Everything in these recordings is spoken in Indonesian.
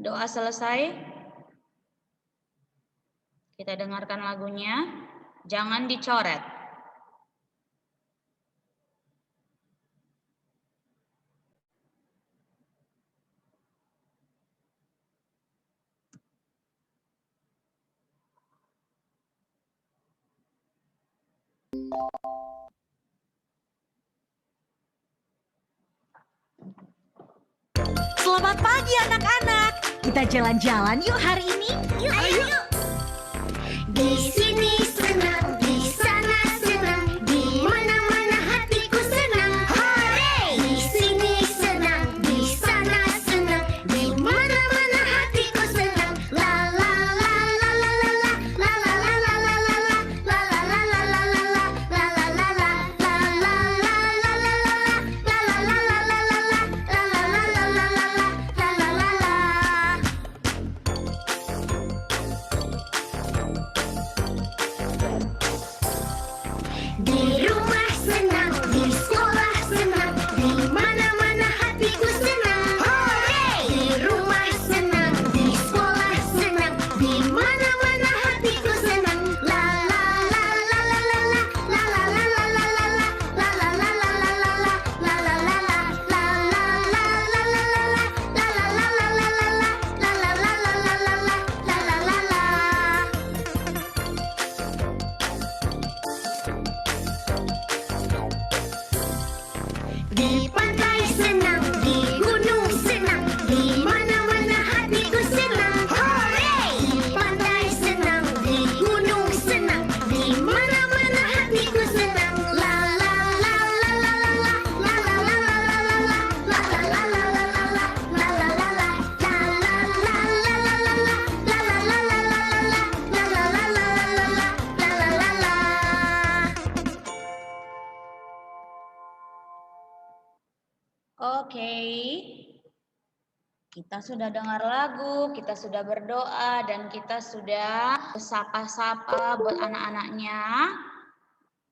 Doa selesai. Kita dengarkan lagunya. Jangan dicoret. Selamat pagi anak-anak. Kita jalan-jalan yuk hari ini. Yuk, ayo. Di sini senang, di sana senang, di mana-mana hatiku senang. Hore! Di sini senang, di sana senang, di mana-mana hatiku senang. La la la la la la la, la la la la la la la, la la la la la la la, la la la la, la la la la la la, la la la la la la la, la la la la la la, la la la la. Di rumah senang, di sekolah senang, di mana-mana hatiku senang. Hore! Di rumah senang, di sekolah senang, di mana-mana hatiku senang. La la la la la la la, la la la la la la la, la la la la la la la, la la la la, la la la la la la la, la la la la la la la, la la la la la la la, la la la la. Di pantai senang, di gunung senang, di mana-mana hatiku senang. Hore! Di pantai senang, di gunung senang, di mana-mana hatiku senang. La la la la la la la, la la la la la la la, la la la la la la la, la la la la, la la la la la la la, la la la la la la la, la la la la la la, la la la la. Oke. Kita sudah dengar lagu, kita sudah berdoa, dan kita sudah sapa-sapa buat anak-anaknya.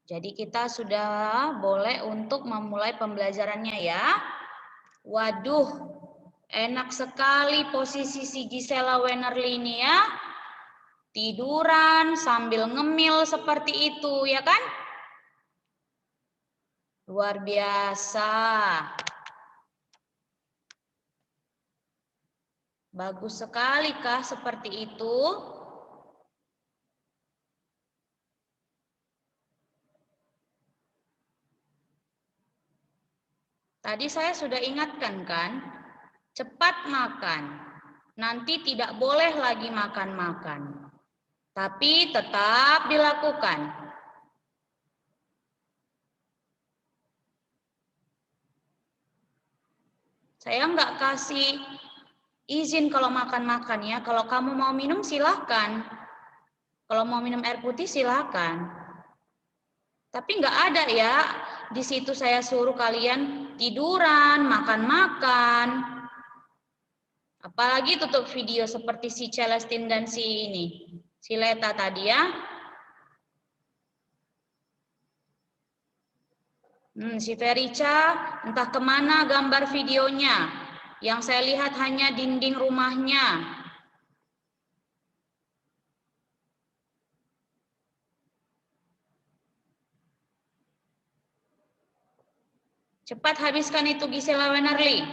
Jadi kita sudah boleh untuk memulai pembelajarannya ya. Waduh, enak sekali posisi si Gisela Wennerly ini ya. Tiduran sambil ngemil seperti itu ya kan? Luar biasa. Bagus sekali kah seperti itu? Tadi saya sudah ingatkan kan? Cepat makan. Nanti tidak boleh lagi makan-makan. Tapi tetap dilakukan. Saya nggak kasih izin kalau makan-makan ya. Kalau kamu mau minum silahkan. Kalau mau minum air putih silahkan. Tapi nggak ada ya. Di situ saya suruh kalian tiduran, makan-makan. Apalagi tutup video seperti si Celestine dan si ini. Si Leta tadi ya. Si Ferica entah kemana gambar videonya. Yang saya lihat hanya dinding rumahnya. Cepat habiskan itu Gisela Wennerly.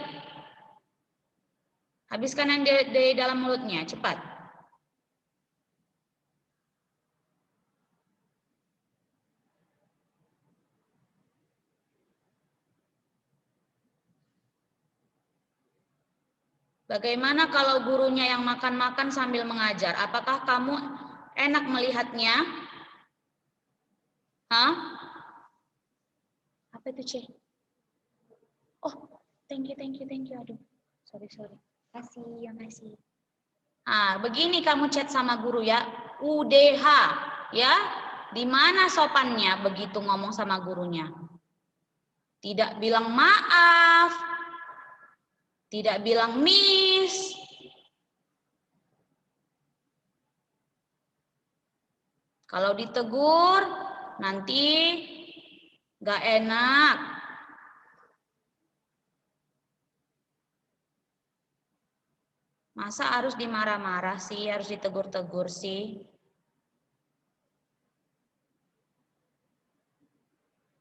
Habiskan yang di dalam mulutnya, cepat. Bagaimana kalau gurunya yang makan-makan sambil mengajar? Apakah kamu enak melihatnya? Hah? Apa itu, Cek? Oh, thank you. Aduh, sorry. Kasih. Begini kamu chat sama guru ya. UDH, ya. Di mana sopannya begitu ngomong sama gurunya? Tidak bilang maaf. Tidak bilang miss. Kalau ditegur, nanti nggak enak. Masa harus dimarah-marah sih, harus ditegur-tegur sih?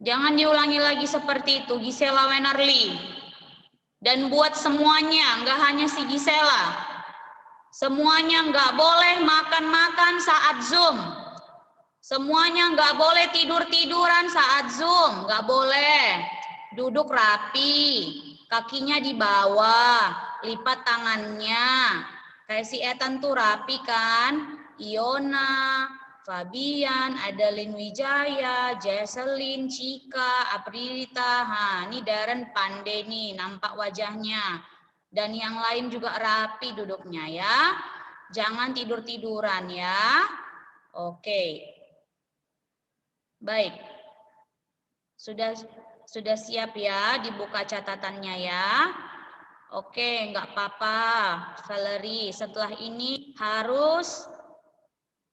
Jangan diulangi lagi seperti itu, Gisela Wenarli. Dan buat semuanya, nggak hanya si Gisela. Semuanya nggak boleh makan-makan saat Zoom. Semuanya nggak boleh tidur-tiduran saat Zoom. Nggak boleh. Duduk rapi, kakinya di bawah, lipat tangannya. Kayak si Ethan tuh rapi kan? Iona, Fabian, Adeline Wijaya, Jesselyn, Cika, Aprilita. Ini Darren pandai nih, nampak wajahnya. Dan yang lain juga rapi duduknya ya. Jangan tidur-tiduran ya. Oke. Baik. Sudah siap ya dibuka catatannya ya. Oke, nggak apa-apa, Valerie. Setelah ini harus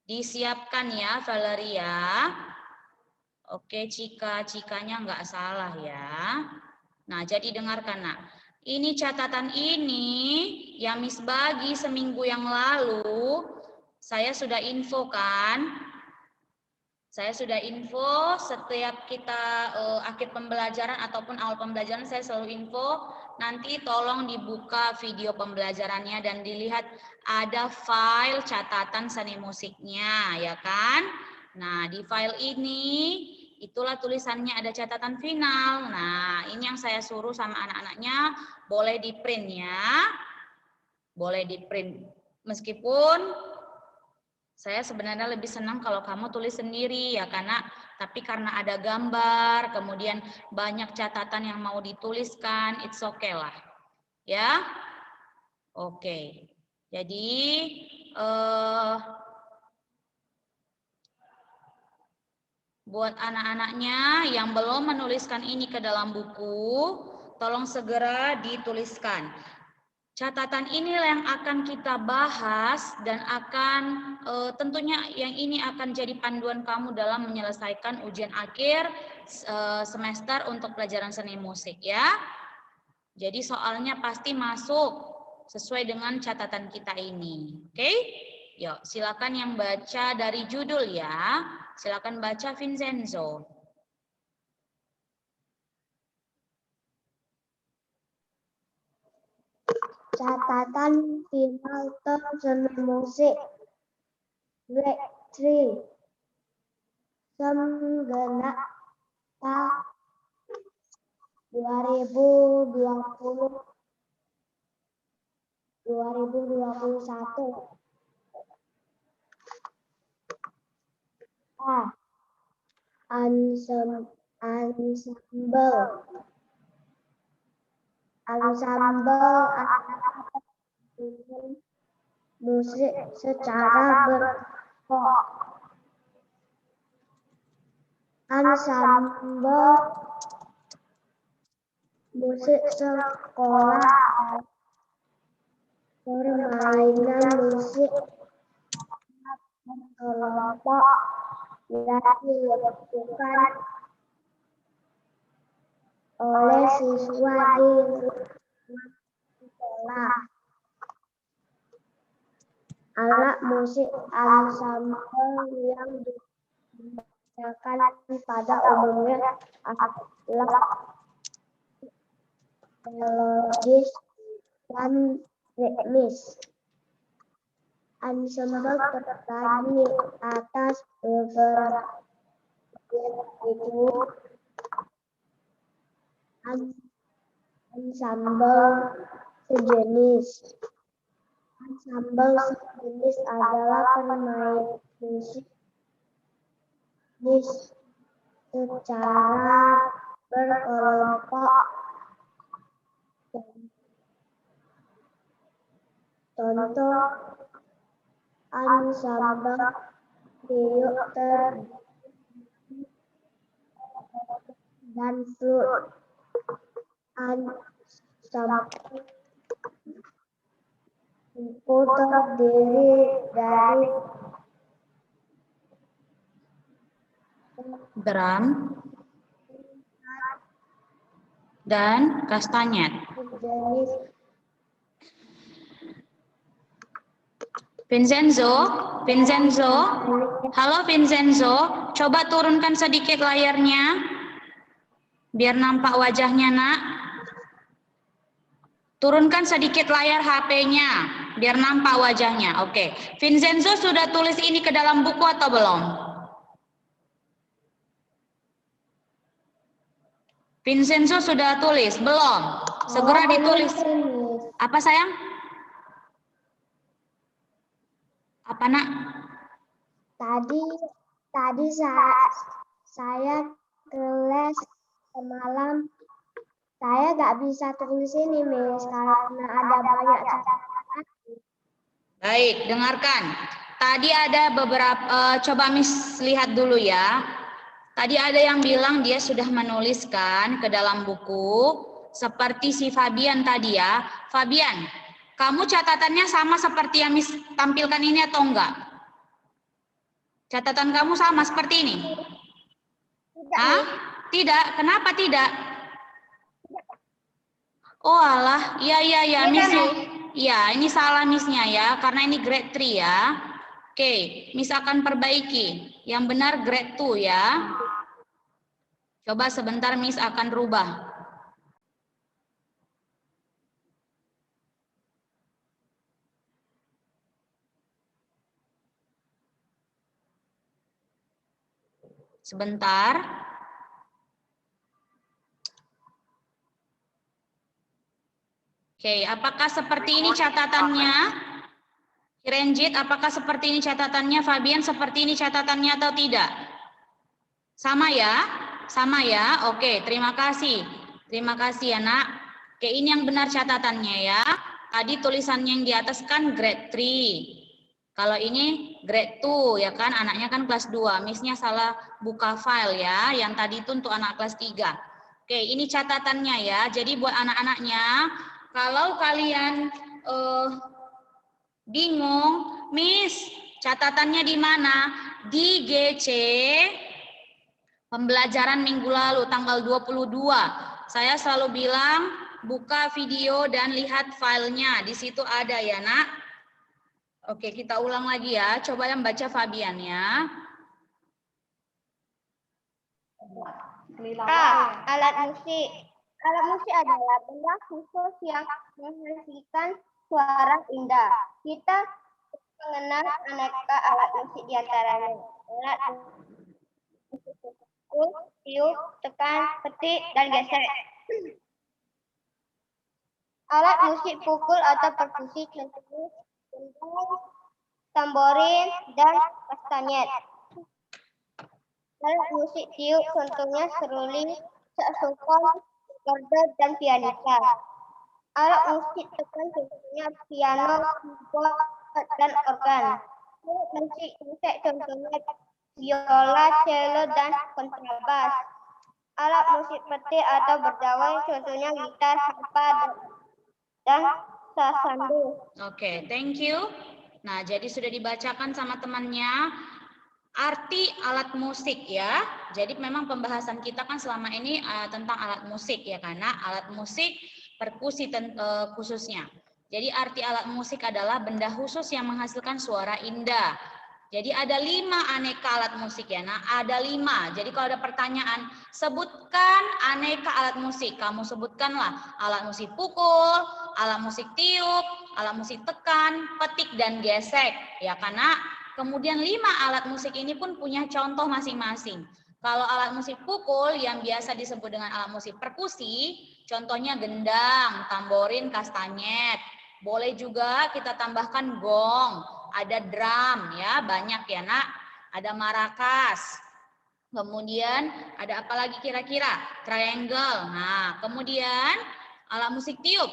disiapkan ya, Valerie ya. Oke, Cikanya nggak salah ya. Nah, jadi dengarkan nak. Ini catatan ini yang Miss bagi seminggu yang lalu. Saya sudah info kan. Saya sudah info setiap kita akhir pembelajaran ataupun awal pembelajaran saya selalu info. Nanti tolong dibuka video pembelajarannya dan dilihat ada file catatan seni musiknya, ya kan? Nah, di file ini itulah tulisannya ada catatan final. Nah, ini yang saya suruh sama anak-anaknya boleh di print ya. Boleh di print. Meskipun saya sebenarnya lebih senang kalau kamu tulis sendiri ya tapi karena ada gambar, kemudian banyak catatan yang mau dituliskan, it's okay lah. Ya. Oke. Jadi buat anak-anaknya yang belum menuliskan ini ke dalam buku, tolong segera dituliskan. Catatan inilah yang akan kita bahas dan akan tentunya yang ini akan jadi panduan kamu dalam menyelesaikan ujian akhir semester untuk pelajaran seni musik ya. Jadi soalnya pasti masuk sesuai dengan catatan kita ini. Oke? Yuk, silakan yang baca dari judul ya. Silakan baca Vincenzo. Catatan final term seni musik grade 3 Semgenap tahun 2020-2021. A. Ensemble adalah musik secara berkelompok. Ensemble musik sekolah permainan musik berkelompok yang dilakukan oleh siswa di sekolah. Alat musik ensemble yang digunakan pada umumnya adalah melodis dan ritmis. Ensemble terbagi atas beberapa yaitu ensemble sejenis. Ensemble sejenis adalah permainan musik secara berkelompok. Contoh ensemble theater dan flute. Ensemble itu terdiri dari drum dan kastanyet. jenis Vincenzo, Vincenzo, halo Vincenzo, coba turunkan sedikit layarnya, biar nampak wajahnya nak. Turunkan sedikit layar HP-nya, biar nampak wajahnya. Oke, Vincenzo sudah tulis ini ke dalam buku atau belum? Vincenzo sudah tulis, belum? Segera ditulis. Apa sayang? Apa nak? Tadi saya kelas semalam saya nggak bisa tulis ini, Miss, karena ada banyak catatan. Baik, dengarkan. Tadi ada beberapa, coba Miss lihat dulu ya. Tadi ada yang bilang dia sudah menuliskan ke dalam buku, seperti si Fabian tadi ya. Fabian, kamu catatannya sama seperti yang Miss tampilkan ini atau enggak? Catatan kamu sama seperti ini? Tidak, Hah? Miss. Tidak, kenapa tidak? Oh alah, iya Miss. Iya, ini salah Missnya ya, karena ini grade 3 ya. Oke, Miss akan perbaiki. Yang benar grade 2 ya. Coba sebentar Miss akan rubah. Sebentar. Oke, apakah seperti ini catatannya? Renjit, apakah seperti ini catatannya? Fabian, seperti ini catatannya atau tidak? Sama ya? Sama ya? Oke, terima kasih. Terima kasih ya nak. Oke, ini yang benar catatannya ya. Tadi tulisannya yang di atas kan grade 3. Kalau ini grade 2 ya kan, anaknya kan kelas 2. Miss-nya salah buka file ya. Yang tadi itu untuk anak kelas 3. Oke, ini catatannya ya. Jadi buat anak-anaknya, kalau kalian bingung, Miss, catatannya di mana? Di GC pembelajaran minggu lalu tanggal 22. Saya selalu bilang buka video dan lihat filenya. Di situ ada ya, Nak. Oke, kita ulang lagi ya. Coba yang baca Fabian ya. Alat musik. Alat musik adalah benda khusus yang menghasilkan suara indah. Kita mengenal aneka alat musik diantaranya. Alat musik pukul, tiup, tekan, petik, dan gesek. Alat musik pukul atau perkusi contohnya gendang, tamborin, dan kastanyet. Alat musik tiup contohnya seruling, saksofon, recorder, dan pianika. Alat musik tekan contohnya piano, keyboard, dan organ. Alat musik gesek contohnya biola, cello, dan kontrabas. Alat musik petik atau berdawai contohnya gitar, harpa, dan sasambu. Oke, thank you. Nah, jadi sudah dibacakan sama temannya arti alat musik ya. Jadi memang pembahasan kita kan selama ini tentang alat musik ya, karena alat musik perkusi khususnya. Jadi arti alat musik adalah benda khusus yang menghasilkan suara indah. Jadi ada 5 aneka alat musik ya. Nah, ada 5. Jadi kalau ada pertanyaan, sebutkan aneka alat musik. Kamu sebutkanlah alat musik pukul, alat musik tiup, alat musik tekan, petik, dan gesek. Ya, karena kemudian 5 alat musik ini pun punya contoh masing-masing. Kalau alat musik pukul yang biasa disebut dengan alat musik perkusi, contohnya gendang, tamborin, kastanyet. Boleh juga kita tambahkan gong, ada drum ya, banyak ya nak, ada marakas. Kemudian ada apa lagi kira-kira? Triangle. Nah, kemudian alat musik tiup.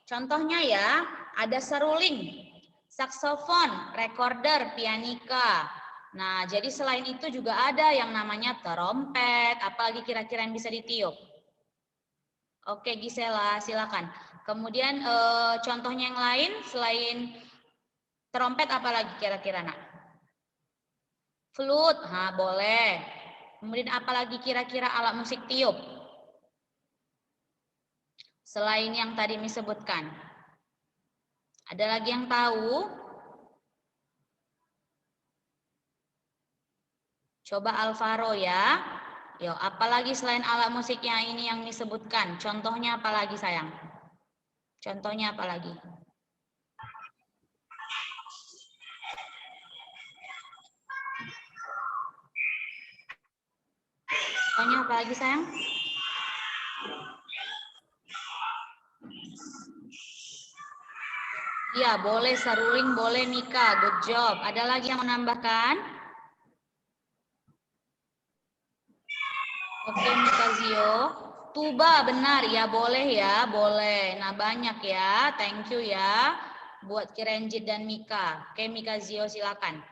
Contohnya ya, ada seruling, saksofon, recorder, pianika. Nah, jadi selain itu juga ada yang namanya trompet. Apalagi kira-kira yang bisa ditiup? Oke, Gisela, silakan. Kemudian contohnya yang lain selain trompet apalagi kira-kira nak? Flute, nah boleh. Kemudian apalagi kira-kira alat musik tiup? Selain yang tadi disebutkan. Ada lagi yang tahu? Coba Alvaro ya. Yo, apalagi selain alat musiknya ini yang disebutkan? Contohnya apa lagi sayang? Contohnya apa lagi? Contohnya apa lagi sayang? Iya, boleh seruling, boleh Mika. Good job. Ada lagi yang menambahkan? Oke, Mika Zio. Tuba, benar ya, boleh ya, boleh. Nah, banyak ya. Thank you ya buat Kirenjit dan Mika. Oke, Mika Zio silakan.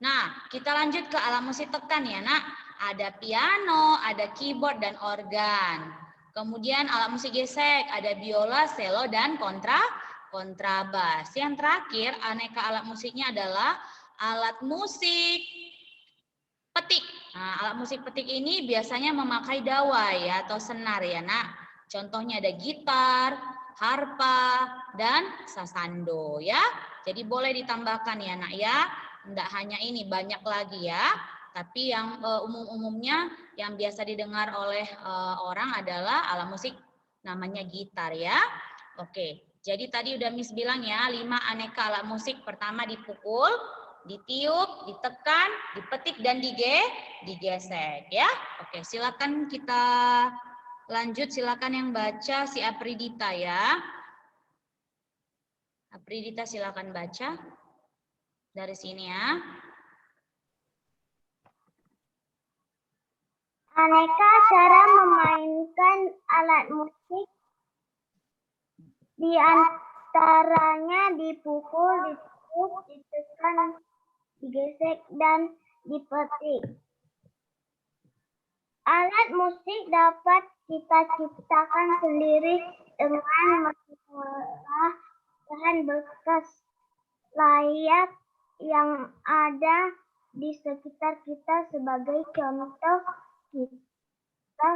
Nah, kita lanjut ke alat musik tekan ya, Nak. Ada piano, ada keyboard dan organ. Kemudian alat musik gesek, ada biola, cello dan kontrabas. Yang terakhir, aneka alat musiknya adalah alat musik petik. Nah, alat musik petik ini biasanya memakai dawai ya, atau senar ya, Nak. Contohnya ada gitar, harpa, dan sasando ya. Jadi boleh ditambahkan ya, Nak ya. Tidak hanya ini, banyak lagi ya. Tapi yang umum-umumnya yang biasa didengar oleh orang adalah alat musik namanya gitar ya. Oke, jadi tadi udah Miss bilang ya, 5 aneka alat musik. Pertama dipukul, ditiup, ditekan, dipetik, dan digesek ya. Oke, silakan kita lanjut. Silakan yang baca si Apridita ya. Apridita silakan baca dari sini ya. Aneka cara memainkan alat musik, di antaranya dipukul, ditiup, ditekan, digesek, dan dipetik. Alat musik dapat kita ciptakan sendiri dengan mengolah bahan bekas layak yang ada di sekitar kita. Sebagai contoh, kita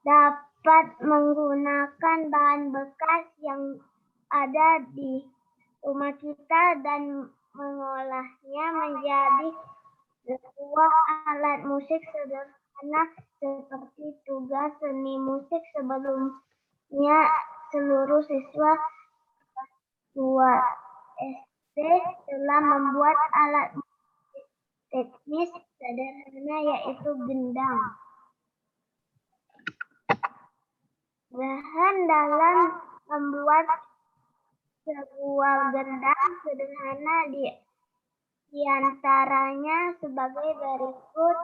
dapat menggunakan bahan bekas yang ada di rumah kita dan mengolahnya menjadi sebuah alat musik sederhana seperti tugas seni musik. Sebelumnya, seluruh siswa kelas 2 SD telah membuat alat musik teknis sederhana yaitu gendang. Bahan dalam membuat sebuah gendang sederhana di antaranya sebagai berikut.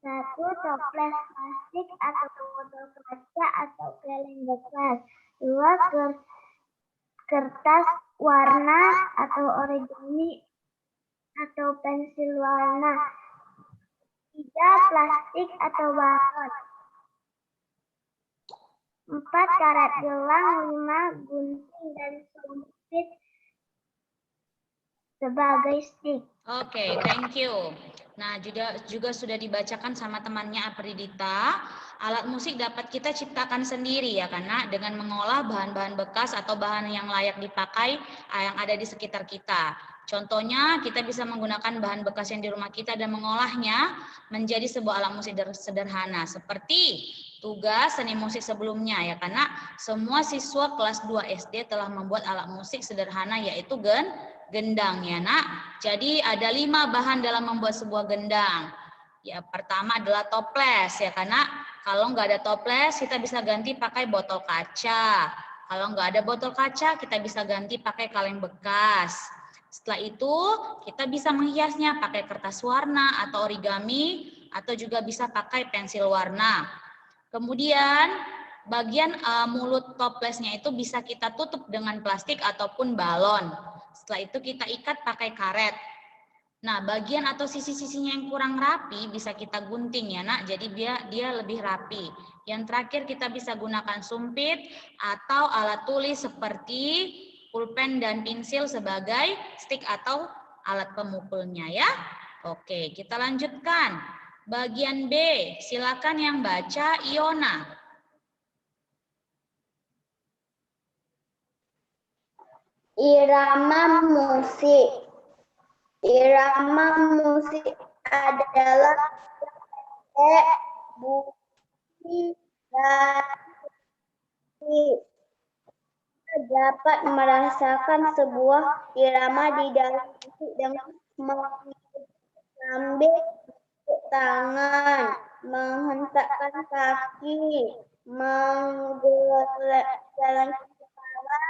1. Toples plastik atau botol kaca atau keleng bekas. 2. Kertas warna atau origami atau pensil warna. 3. Plastik atau balon. 4. Karet gelang. 5. Gunting dan sumpit sebagai stick. Oke, thank you. Nah, juga sudah dibacakan sama temannya Apridita. Alat musik dapat kita ciptakan sendiri ya, karena dengan mengolah bahan-bahan bekas atau bahan yang layak dipakai yang ada di sekitar kita. Contohnya, kita bisa menggunakan bahan bekas yang di rumah kita dan mengolahnya menjadi sebuah alat musik sederhana seperti tugas seni musik sebelumnya ya, karena semua siswa kelas 2 SD telah membuat alat musik sederhana yaitu gendang ya, Nak. Jadi ada 5 bahan dalam membuat sebuah gendang. Ya, pertama adalah toples ya, karena kalau nggak ada toples kita bisa ganti pakai botol kaca. Kalau nggak ada botol kaca kita bisa ganti pakai kaleng bekas. Setelah itu kita bisa menghiasnya pakai kertas warna atau origami atau juga bisa pakai pensil warna. Kemudian bagian mulut toplesnya itu bisa kita tutup dengan plastik ataupun balon. Setelah itu kita ikat pakai karet. Nah, bagian atau sisi-sisinya yang kurang rapi bisa kita gunting ya, Nak. Jadi dia lebih rapi. Yang terakhir kita bisa gunakan sumpit atau alat tulis seperti pulpen dan pensil sebagai stick atau alat pemukulnya ya. Oke, kita lanjutkan. Bagian B, silakan yang baca Iona. Irama musik. Irama musik adalah bunyi, dan dapat merasakan sebuah irama di dalam musik dengan mengambil tangan, menghentakkan kaki, menggelengkan kepala,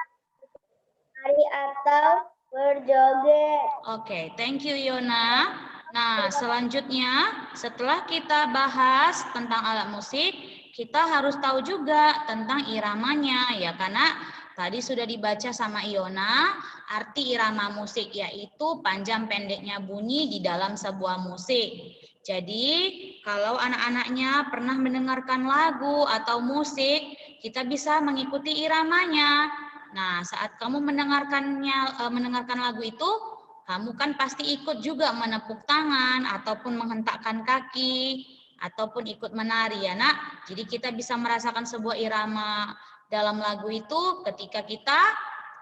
menari atau berjoget. Oke, thank you Yona. Nah, selanjutnya setelah kita bahas tentang alat musik, kita harus tahu juga tentang iramanya ya, karena tadi sudah dibaca sama Iona arti irama musik, yaitu panjang pendeknya bunyi di dalam sebuah musik. Jadi kalau anak-anaknya pernah mendengarkan lagu atau musik, kita bisa mengikuti iramanya. Nah, saat kamu mendengarkan lagu itu, kamu kan pasti ikut juga menepuk tangan ataupun menghentakkan kaki ataupun ikut menari ya nak. Jadi kita bisa merasakan sebuah irama dalam lagu itu ketika kita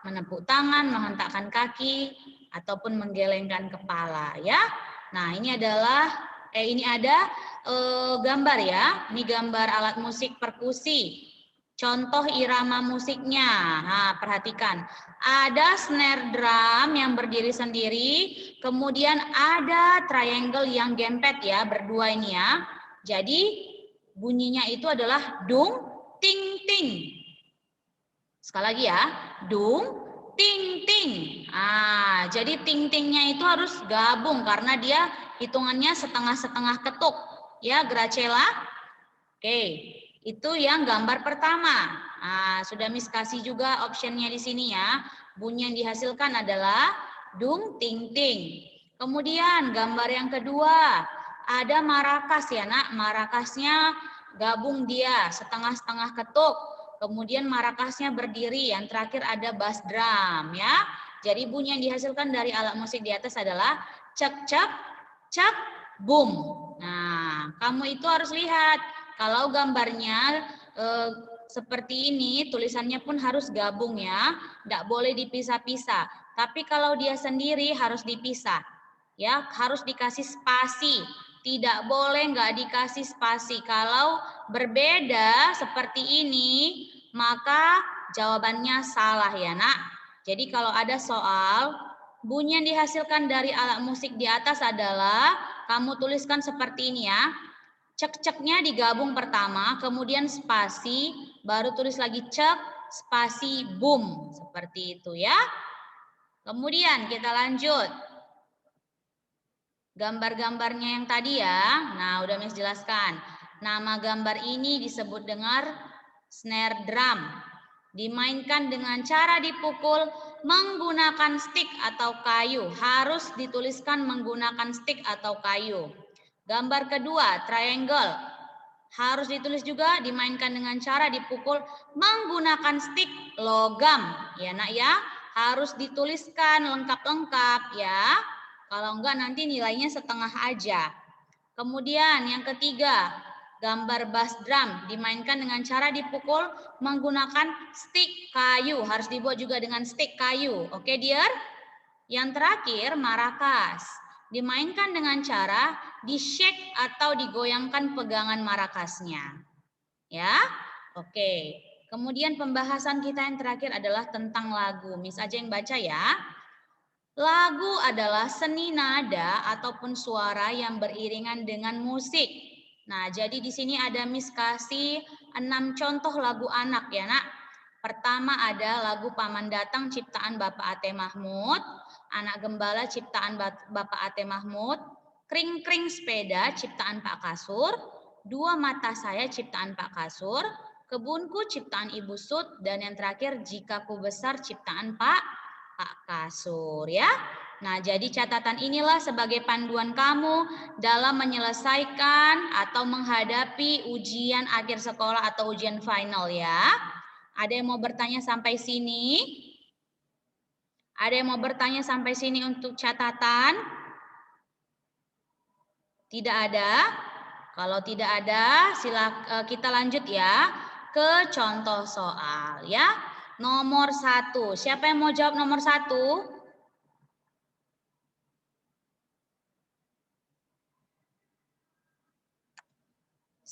menepuk tangan, menghentakkan kaki ataupun menggelengkan kepala ya. Nah, ini ada gambar ya. Ini gambar alat musik perkusi. Contoh irama musiknya. Nah, perhatikan. Ada snare drum yang berdiri sendiri, kemudian ada triangle yang gempet ya, berdua ini ya. Jadi bunyinya itu adalah dung ting ting. Sekali lagi ya, dung ting ting. Jadi ting tingnya itu harus gabung karena dia hitungannya setengah-setengah ketuk. Ya, Gracela. Oke, itu yang gambar pertama. Sudah Miss kasih juga optionnya di sini ya. Bunyi yang dihasilkan adalah dung ting ting. Kemudian gambar yang kedua, ada marakas ya nak. Marakasnya gabung dia setengah-setengah ketuk. Kemudian marakasnya berdiri. Yang terakhir ada bass drum ya. Jadi bunyi yang dihasilkan dari alat musik di atas adalah cek cek cek boom. Nah, kamu itu harus lihat. Kalau gambarnya seperti ini, tulisannya pun harus gabung ya, tidak boleh dipisah-pisah. Tapi kalau dia sendiri harus dipisah, ya harus dikasih spasi. Tidak boleh nggak dikasih spasi. Kalau berbeda seperti ini, maka jawabannya salah ya nak. Jadi kalau ada soal, bunyi yang dihasilkan dari alat musik di atas adalah kamu tuliskan seperti ini ya. Cek-ceknya digabung pertama, kemudian spasi, baru tulis lagi cek, spasi, boom. Seperti itu ya. Kemudian kita lanjut. Gambar-gambarnya yang tadi ya. Nah, udah Miss jelaskan. Nama gambar ini disebut dengan snare drum. Dimainkan dengan cara dipukul menggunakan stick atau kayu. Harus dituliskan menggunakan stick atau kayu. Gambar kedua, triangle. Harus ditulis juga dimainkan dengan cara dipukul menggunakan stick logam. Ya nak ya, harus dituliskan lengkap-lengkap ya. Kalau enggak nanti nilainya setengah aja. Kemudian yang ketiga, gambar bass drum. Dimainkan dengan cara dipukul menggunakan stick kayu. Harus dibuat juga dengan stick kayu. Oke dear? Yang terakhir, marakas. Dimainkan dengan cara di-shake atau digoyangkan pegangan marakasnya. Ya, oke. Kemudian pembahasan kita yang terakhir adalah tentang lagu. Miss aja yang baca ya. Lagu adalah seni nada ataupun suara yang beriringan dengan musik. Nah, jadi di sini ada Miss kasih 6 contoh lagu anak ya nak. Pertama ada lagu Paman Datang ciptaan Bapak Ate Mahmud. Anak Gembala ciptaan Bapak Ate Mahmud, Kring-kring sepeda ciptaan Pak Kasur, Dua Mata Saya ciptaan Pak Kasur, Kebunku ciptaan Ibu Sud, dan yang terakhir Jika Ku Besar ciptaan Pak Kasur ya. Nah, jadi catatan inilah sebagai panduan kamu dalam menyelesaikan atau menghadapi ujian akhir sekolah atau ujian final ya. Ada yang mau bertanya sampai sini? Ada yang mau bertanya sampai sini untuk catatan? Tidak ada? Kalau tidak ada, kita lanjut ya ke contoh soal ya. Nomor 1. Siapa yang mau jawab nomor 1?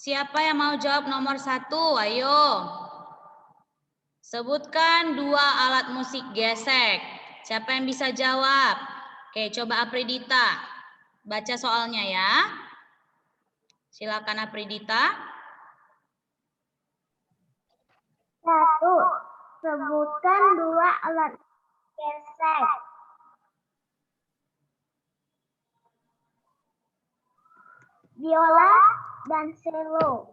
Siapa yang mau jawab nomor 1? Ayo. Sebutkan 2 alat musik gesek. Siapa yang bisa jawab? Oke, coba Apridita. Baca soalnya ya. Silakan Apridita. 1. Sebutkan 2 alat gesek. Biola dan cello.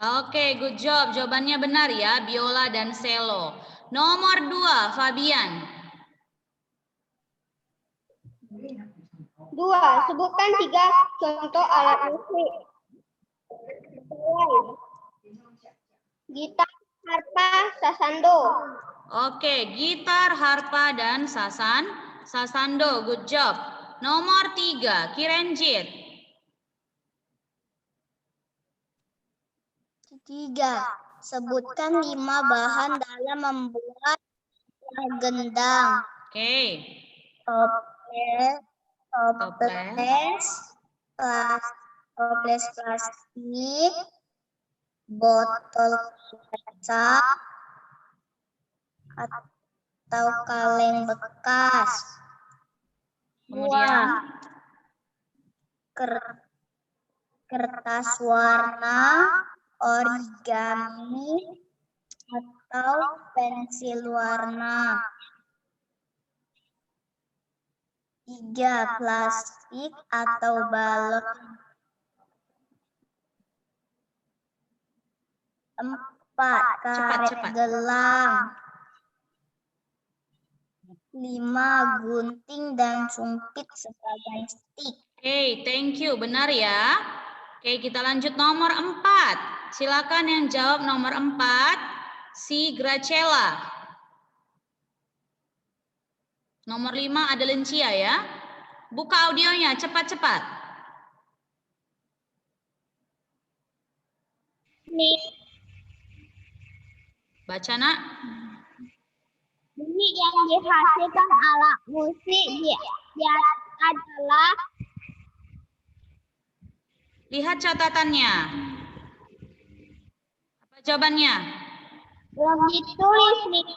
Oke, good job. Jawabannya benar ya, biola dan cello. Nomor 2, Fabian. 2. Sebutkan 3 contoh alat musik. Gitar, harpa, sasando. Oke, gitar, harpa, dan sasando. Good job. Nomor 3, Kirenjit. 3. Sebutkan 5 bahan dalam membuat gendang. Oke. Toples plastik, botol kecap, atau kaleng bekas. Kemudian? 2. Kertas warna, origami, atau pensil warna. 3. Plastik atau balon. 4. Karet gelang. 5. Gunting dan sumpit sebagai stik. Oke, thank you. Benar ya. Oke, kita lanjut nomor 4. Silakan yang jawab nomor 4, si Graciela. Nomor 5 ada Lencia ya. Buka audionya, cepat-cepat. Nih, Baca nak. bunyi yang dihasilkan alat musik dia adalah. Lihat catatannya. Apa jawabannya? Belum ditulis nih.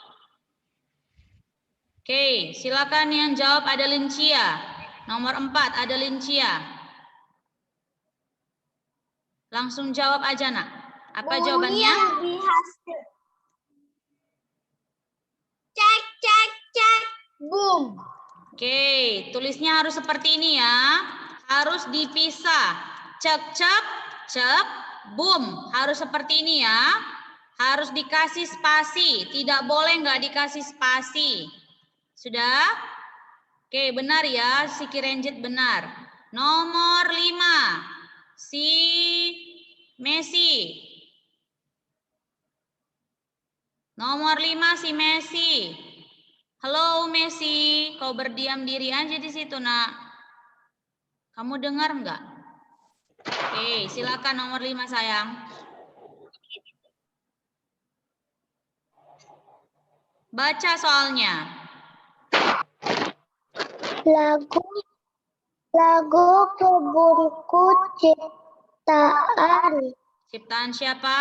Oke, silakan yang jawab ada Lencia. Nomor 4 ada Lencia. Langsung jawab aja nak. Apa jawabannya? Cek, cek, cek. Boom. Oke, tulisnya harus seperti ini ya. Harus dipisah. Cek, cek, cek, boom. Harus seperti ini ya. Harus dikasih spasi. Tidak boleh nggak dikasih spasi. Sudah? Oke, benar ya. Si Kirenjit benar. Nomor 5. Si Messi. Nomor 5 si Messi. Halo Messi, kau berdiam diri aja di situ nak. Kamu dengar nggak? Oke, silakan nomor 5 sayang. Baca soalnya. Lagu kebunku ciptaan. Ciptaan siapa?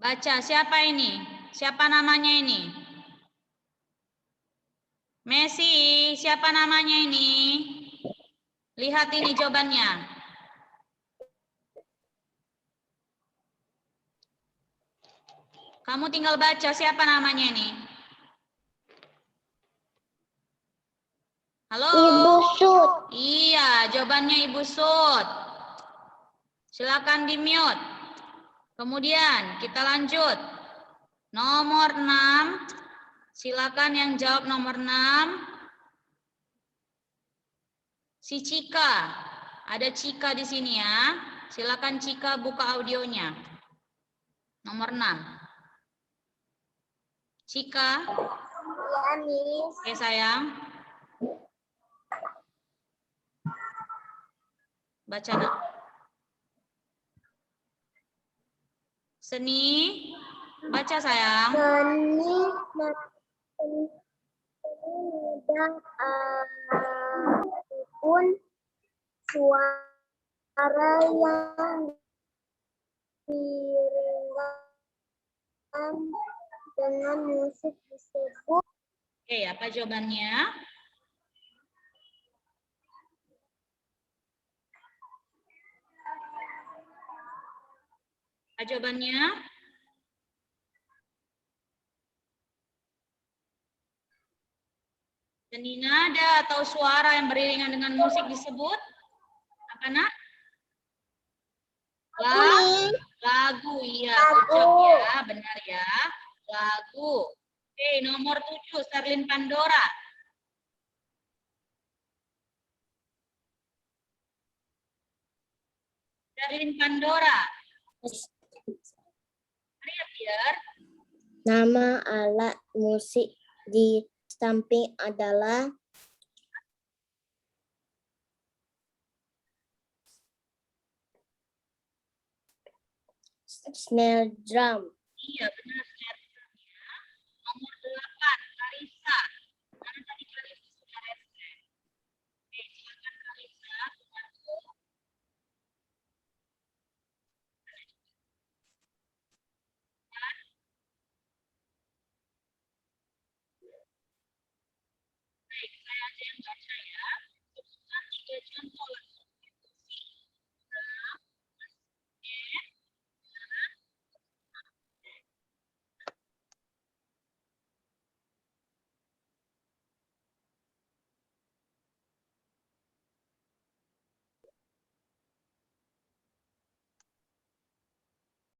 Baca, siapa ini? Siapa namanya ini? Messi, siapa namanya ini? Lihat ini jawabannya. Kamu tinggal baca siapa namanya ini? Halo? Ibu Sud. Iya, jawabannya Ibu Sud. Silakan di-mute. Kemudian kita lanjut. Nomor 6. Silakan yang jawab nomor 6. Si Cika. Ada Cika di sini ya. Silakan Cika buka audionya. Nomor 6. Cika. Ya, Miss. Oke sayang. Baca nak. Seni. Baca sayang. Seni mudah pun suara yang diiringan dengan musik disebut Oke, apa jawabannya? Apa jawabannya? Seni nada atau suara yang beriringan dengan musik disebut apa, Nak? Lagu, iya. Ucap ya, benar ya. Lagu. Oke, nomor 7, Sherlyn Pandora. Sherlyn Pandora. Lihat ya. nama alat musik di samping adalah snare drum. Iya, benar. Nomor 8, Karisa. Mana tadi Karisa sudah respon? Oke, silakan Karisa. Baik, saya aja yang baca ya.